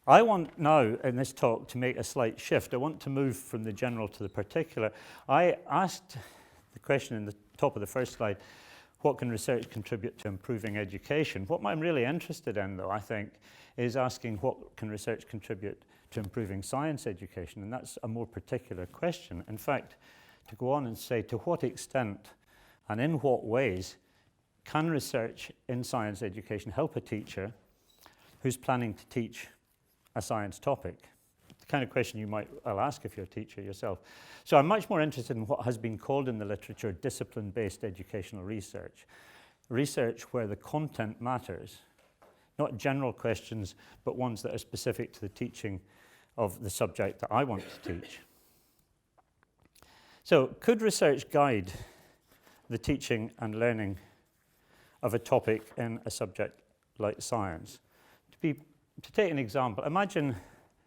I want now, in this talk, to make a slight shift. I want to move from the general to the particular. I asked the question in the top of the first slide, what can research contribute to improving education? What I'm really interested in, though, I think, is asking what can research contribute to improving science education, and that's a more particular question. In fact, to go on and say to what extent and in what ways can research in science education help a teacher who's planning to teach a science topic? The kind of question you might well ask if you're a teacher yourself. So I'm much more interested in what has been called in the literature discipline-based educational research. Research where the content matters, not general questions, but ones that are specific to the teaching of the subject that I want to teach. So could research guide the teaching and learning of a topic in a subject like science? To take an example, imagine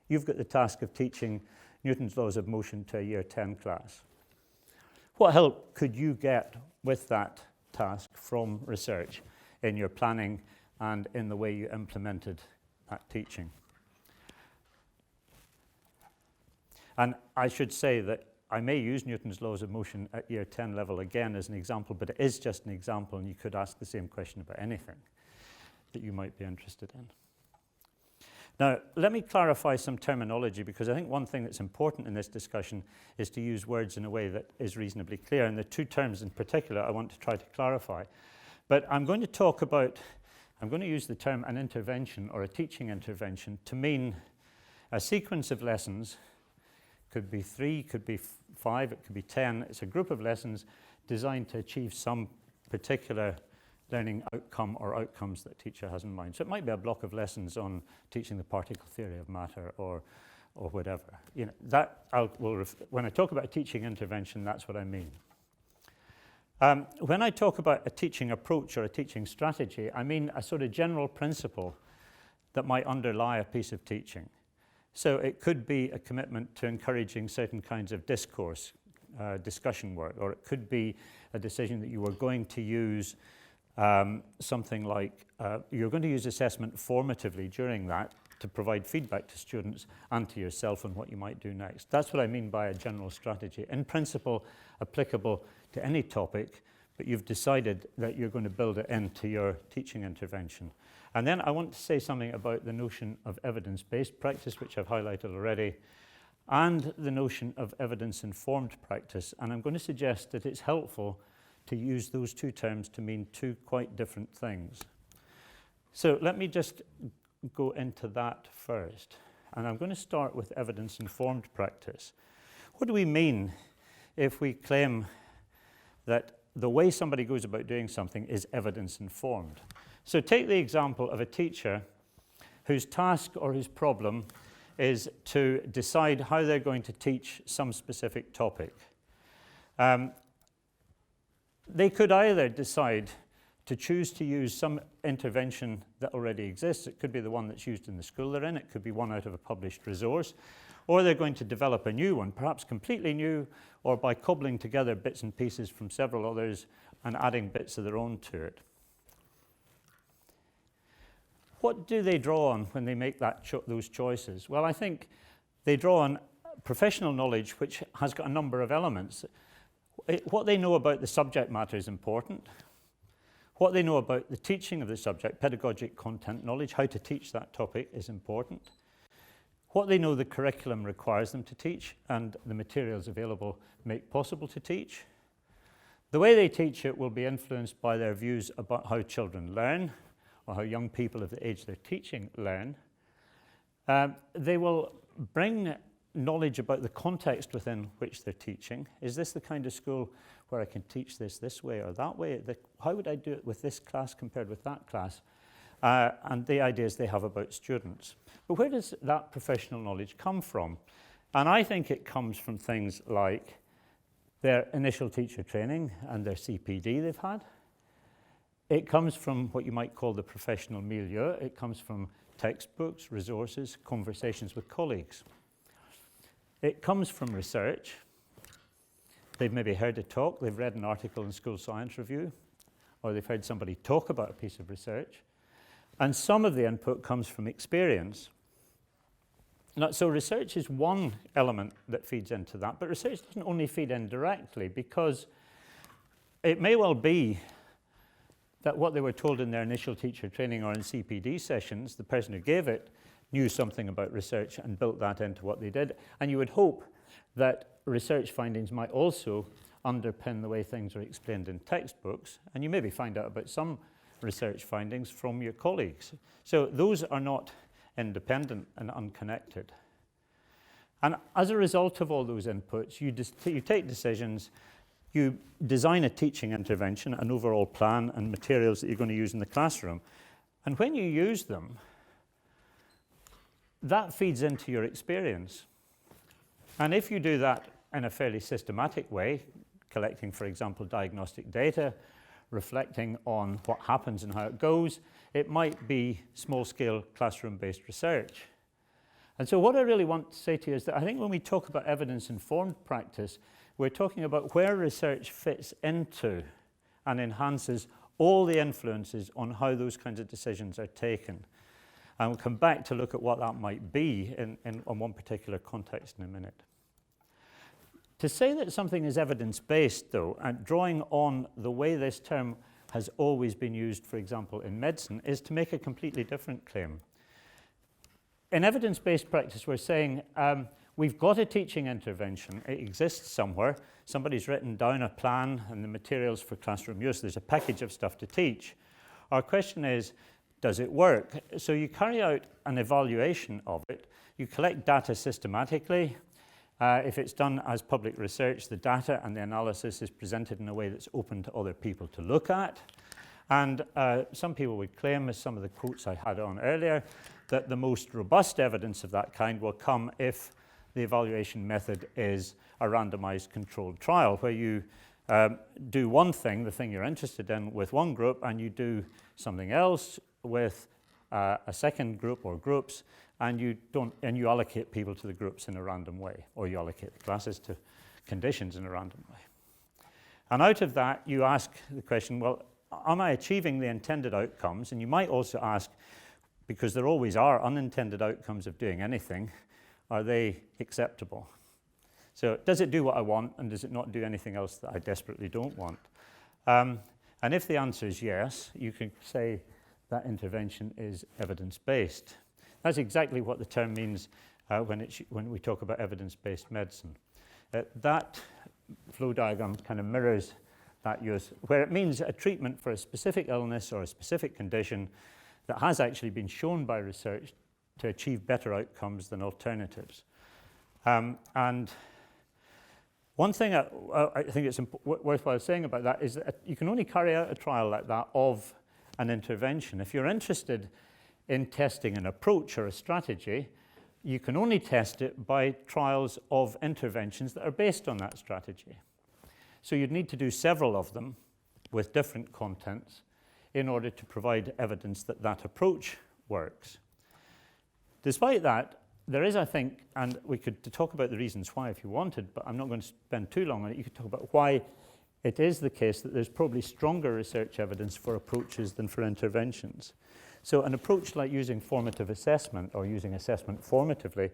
you've got the task of teaching Newton's laws of motion to a year 10 class. What help could you get with that task from research in your planning and in the way you implemented that teaching? And I should say that I may use Newton's laws of motion at year 10 level again as an example, but it is just an example, and you could ask the same question about anything that you might be interested in. Now, let me clarify some terminology, because I think one thing that's important in this discussion is to use words in a way that is reasonably clear, and the two terms in particular I want to try to clarify. But I'm going to use the term an intervention or a teaching intervention to mean a sequence of lessons. Could be 3, could be 5, it could be 10. It's a group of lessons designed to achieve some particular learning outcome or outcomes that a teacher has in mind. So it might be a block of lessons on teaching the particle theory of matter or whatever. You know, that when I talk about a teaching intervention, that's what I mean. When I talk about a teaching approach or a teaching strategy, I mean a sort of general principle that might underlie a piece of teaching. So it could be a commitment to encouraging certain kinds of discourse, discussion work, or it could be a decision that you were going to use something like, you're going to use assessment formatively during that to provide feedback to students and to yourself on what you might do next. That's what I mean by a general strategy. In principle, applicable to any topic, but you've decided that you're going to build it into your teaching intervention. And then I want to say something about the notion of evidence-based practice, which I've highlighted already, and the notion of evidence-informed practice. And I'm going to suggest that it's helpful to use those two terms to mean two quite different things. So let me just go into that first. And I'm going to start with evidence-informed practice. What do we mean if we claim that the way somebody goes about doing something is evidence-informed? So take the example of a teacher whose task or whose problem is to decide how they're going to teach some specific topic. They could either decide to choose to use some intervention that already exists. It could be the one that's used in the school they're in. It could be one out of a published resource. Or they're going to develop a new one, perhaps completely new, or by cobbling together bits and pieces from several others and adding bits of their own to it. What do they draw on when they make those choices? Well, I think they draw on professional knowledge, which has got a number of elements. What they know about the subject matter is important. What they know about the teaching of the subject, pedagogic content knowledge, how to teach that topic is important. What they know the curriculum requires them to teach and the materials available make possible to teach. The way they teach it will be influenced by their views about how children learn or how young people of the age they're teaching learn. They will bring knowledge about the context within which they're teaching. Is this the kind of school where I can teach this way or that way? How would I do it with this class compared with that class? And the ideas they have about students. But where does that professional knowledge come from? And I think it comes from things like their initial teacher training and their CPD they've had. It comes from what you might call the professional milieu. It comes from textbooks, resources, conversations with colleagues. It comes from research. They've maybe heard a talk, they've read an article in School Science Review, or they've heard somebody talk about a piece of research. And some of the input comes from experience. So research is one element that feeds into that, but research doesn't only feed in directly, because it may well be that what they were told in their initial teacher training or in CPD sessions, the person who gave it knew something about research and built that into what they did. And you would hope that research findings might also underpin the way things are explained in textbooks, and you maybe find out about some research findings from your colleagues. So those are not independent and unconnected. And as a result of all those inputs, you take decisions, you design a teaching intervention, an overall plan and materials that you're going to use in the classroom. And when you use them, that feeds into your experience. And if you do that in a fairly systematic way, collecting, for example, diagnostic data, reflecting on what happens and how it goes, it might be small-scale classroom-based research. And so what I really want to say to you is that I think when we talk about evidence-informed practice, we're talking about where research fits into and enhances all the influences on how those kinds of decisions are taken. And we'll come back to look at what that might be in one particular context in a minute. To say that something is evidence-based, though, and drawing on the way this term has always been used, for example, in medicine, is to make a completely different claim. In evidence-based practice, we're saying we've got a teaching intervention. It exists somewhere. Somebody's written down a plan and the materials for classroom use. There's a package of stuff to teach. Our question is, does it work? So you carry out an evaluation of it. You collect data systematically. If it's done as public research, the data and the analysis is presented in a way that's open to other people to look at. And some people would claim, as some of the quotes I had on earlier, that the most robust evidence of that kind will come if the evaluation method is a randomized controlled trial, where you do one thing, the thing you're interested in, with one group, and you do something else with a second group or groups, and you allocate people to the groups in a random way, or you allocate the classes to conditions in a random way. And out of that, you ask the question, well, am I achieving the intended outcomes? And you might also ask, because there always are unintended outcomes of doing anything, are they acceptable? So does it do what I want, and does it not do anything else that I desperately don't want? And if the answer is yes, you can say that intervention is evidence-based. That's exactly what the term means when we talk about evidence-based medicine. That flow diagram kind of mirrors that use, where it means a treatment for a specific illness or a specific condition that has actually been shown by research to achieve better outcomes than alternatives. And one thing I think it's worthwhile saying about that is that you can only carry out a trial like that of an intervention. If you're interested in testing an approach or a strategy, you can only test it by trials of interventions that are based on that strategy. So you'd need to do several of them with different contents in order to provide evidence that that approach works. Despite that, there is, I think, and we could talk about the reasons why if you wanted, but I'm not going to spend too long on it. You could talk about why it is the case that there's probably stronger research evidence for approaches than for interventions. So an approach like using formative assessment or using assessment formatively,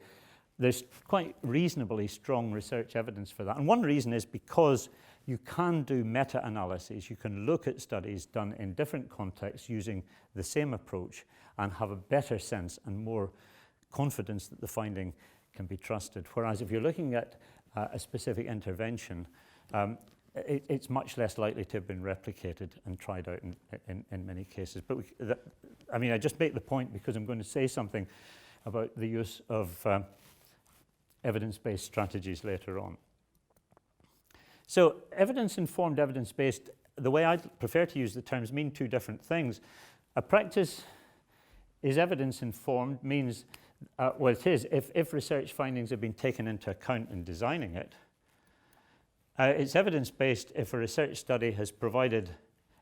there's quite reasonably strong research evidence for that. And one reason is because you can do meta-analyses. You can look at studies done in different contexts using the same approach and have a better sense and more confidence that the finding can be trusted. Whereas if you're looking at a specific intervention, it's much less likely to have been replicated and tried out in many cases. But I just make the point because I'm going to say something about the use of evidence-based strategies later on. So evidence-informed, evidence-based, the way I prefer to use the terms mean two different things. A practice is evidence-informed means, well, it is, if research findings have been taken into account in designing it. It's evidence-based if a research study has provided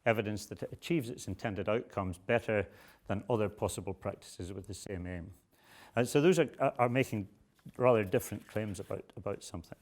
evidence that it achieves its intended outcomes better than other possible practices with the same aim. And so those are making rather different claims about something.